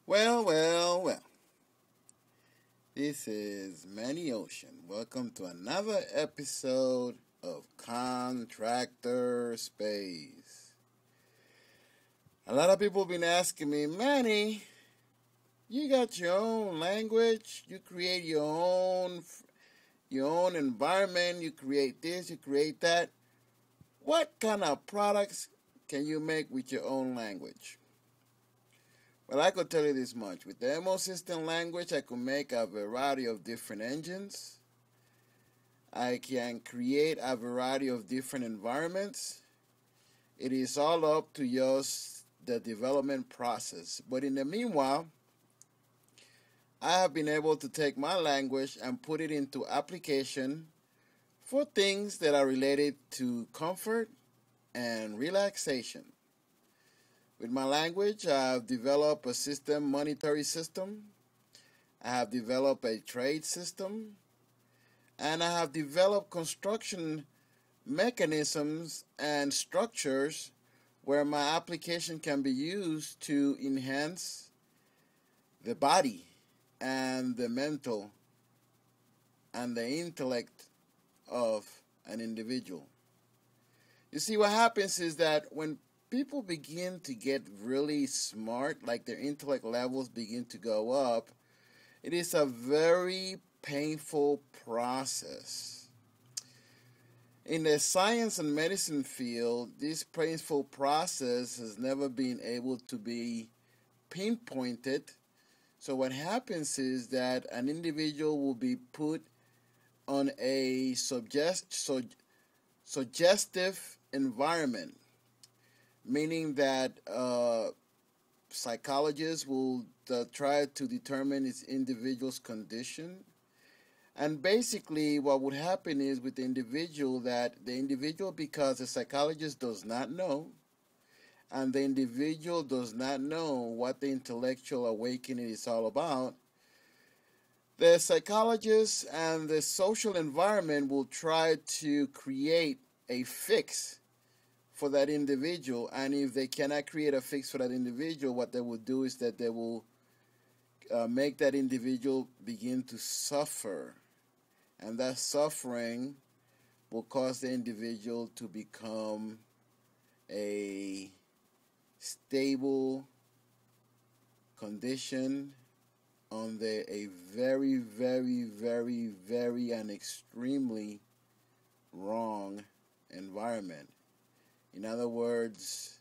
Well. This is MannyOceans. Welcome to another episode of Contractor Space. A lot of people have been asking me, Manny, you got your own language, you create your own environment, you create this, you create that. What kind of products can you make with your own language? Well, I could tell you this much. With the MannyOceans language, I could make a variety of different engines. I can create a variety of different environments. It is all up to just the development process. But in the meanwhile, I have been able to take my language and put it into application for things that are related to comfort and relaxation. With my language, I have developed a monetary system. I have developed a trade system. And I have developed construction mechanisms and structures where my application can be used to enhance the body and the mental and the intellect of an individual. You see, what happens is that when people begin to get really smart, like their intellect levels begin to go up, it is a very painful process. In the science and medicine field, this painful process has never been able to be pinpointed. So what happens is that an individual will be put on a suggestive environment, meaning that psychologists will try to determine its individual's condition. And basically what would happen is with the individual, because the psychologist does not know, and the individual does not know what the intellectual awakening is all about, the psychologist and the social environment will try to create a fix for that individual. And if they cannot create a fix for that individual, what they will do is that they will make that individual begin to suffer. And that suffering will cause the individual to become a stable condition under a very, very, very, very and extremely wrong environment. In other words,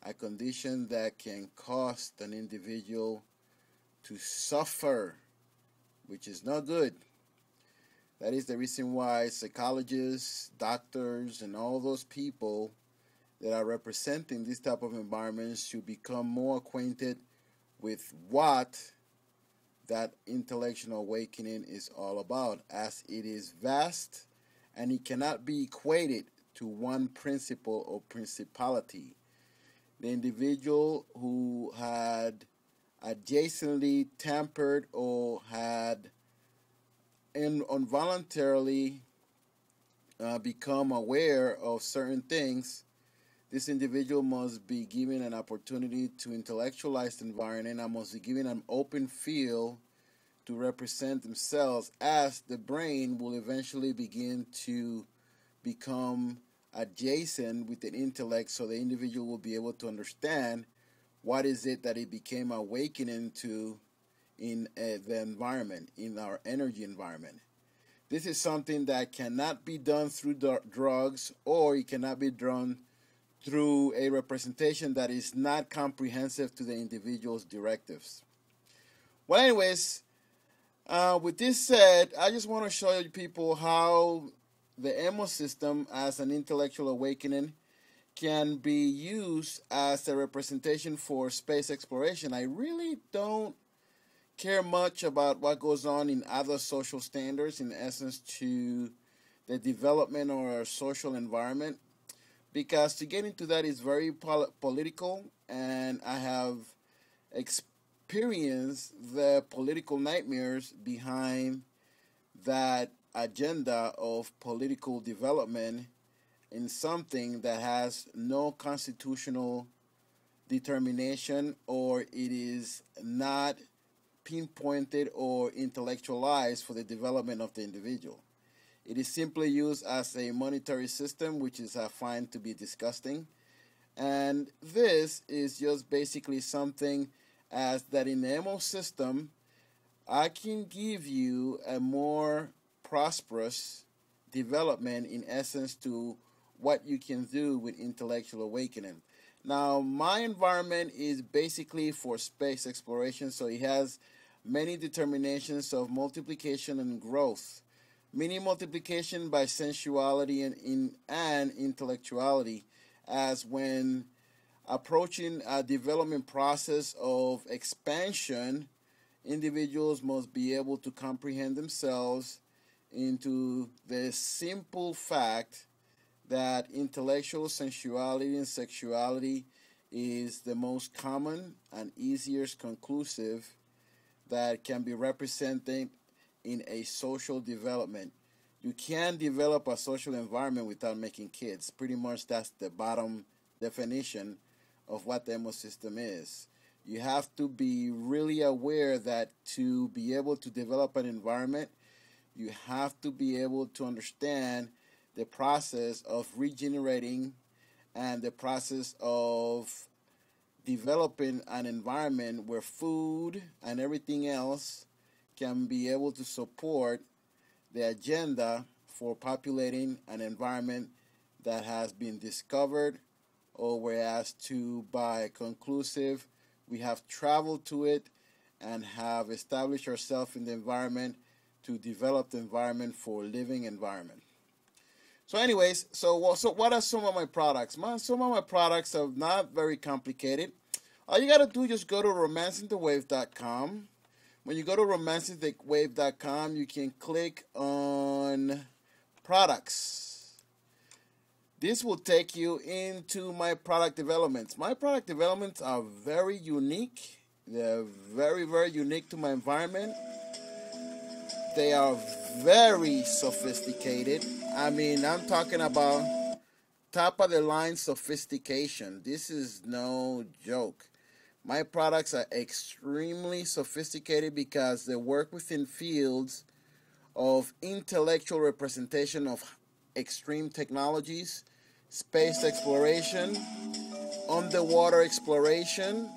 a condition that can cause an individual to suffer, which is not good. That is the reason why psychologists, doctors, and all those people that are representing this type of environments should become more acquainted with what that intellectual awakening is all about, as it is vast and it cannot be equated to one principle or principality. The individual who had adjacently tampered or had involuntarily become aware of certain things, this individual must be given an opportunity to intellectualize the environment and must be given an open field to represent themselves, as the brain will eventually begin to become adjacent with the intellect, so the individual will be able to understand what is it that it became awakening to in the environment, in our energy environment. This is something that cannot be done through drugs, or it cannot be done through a representation that is not comprehensive to the individual's directives. Well, anyways, with this said, I just want to show you people how the EMO system as an intellectual awakening can be used as a representation for space exploration. I really don't care much about what goes on in other social standards, in essence, to the development of our social environment, because to get into that is very political, and I have experienced the political nightmares behind that agenda of political development in something that has no constitutional determination, or it is not pinpointed or intellectualized for the development of the individual. It is simply used as a monetary system, which is I find to be disgusting. And this is just basically something as that in the MO system, I can give you a more prosperous development in essence to what you can do with intellectual awakening. Now, my environment is basically for space exploration, so it has many determinations of multiplication and growth. Meaning multiplication by sensuality and intellectuality, as when approaching a development process of expansion, individuals must be able to comprehend themselves into the simple fact that intellectual sensuality and sexuality is the most common and easiest conclusive that can be represented in a social development. You can't develop a social environment without making kids. Pretty much that's the bottom definition of what the ecosystem is. You have to be really aware that to be able to develop an environment, you have to be able to understand the process of regenerating and the process of developing an environment where food and everything else can be able to support the agenda for populating an environment that has been discovered, or whereas to by conclusive we have traveled to it and have established ourselves in the environment to develop the environment for living environment. So anyways, so what are some of my products? Some of my products are not very complicated. All you got to do is just go to romancingthewave.com. When you go to romancingthewave.com, you can click on products. This will take you into my product developments. My product developments are very unique. They're very, very unique to my environment. They are very sophisticated. I mean, I'm talking about top of the line sophistication. This is no joke. My products are extremely sophisticated because they work within fields of intellectual representation of extreme technologies, space exploration, underwater exploration,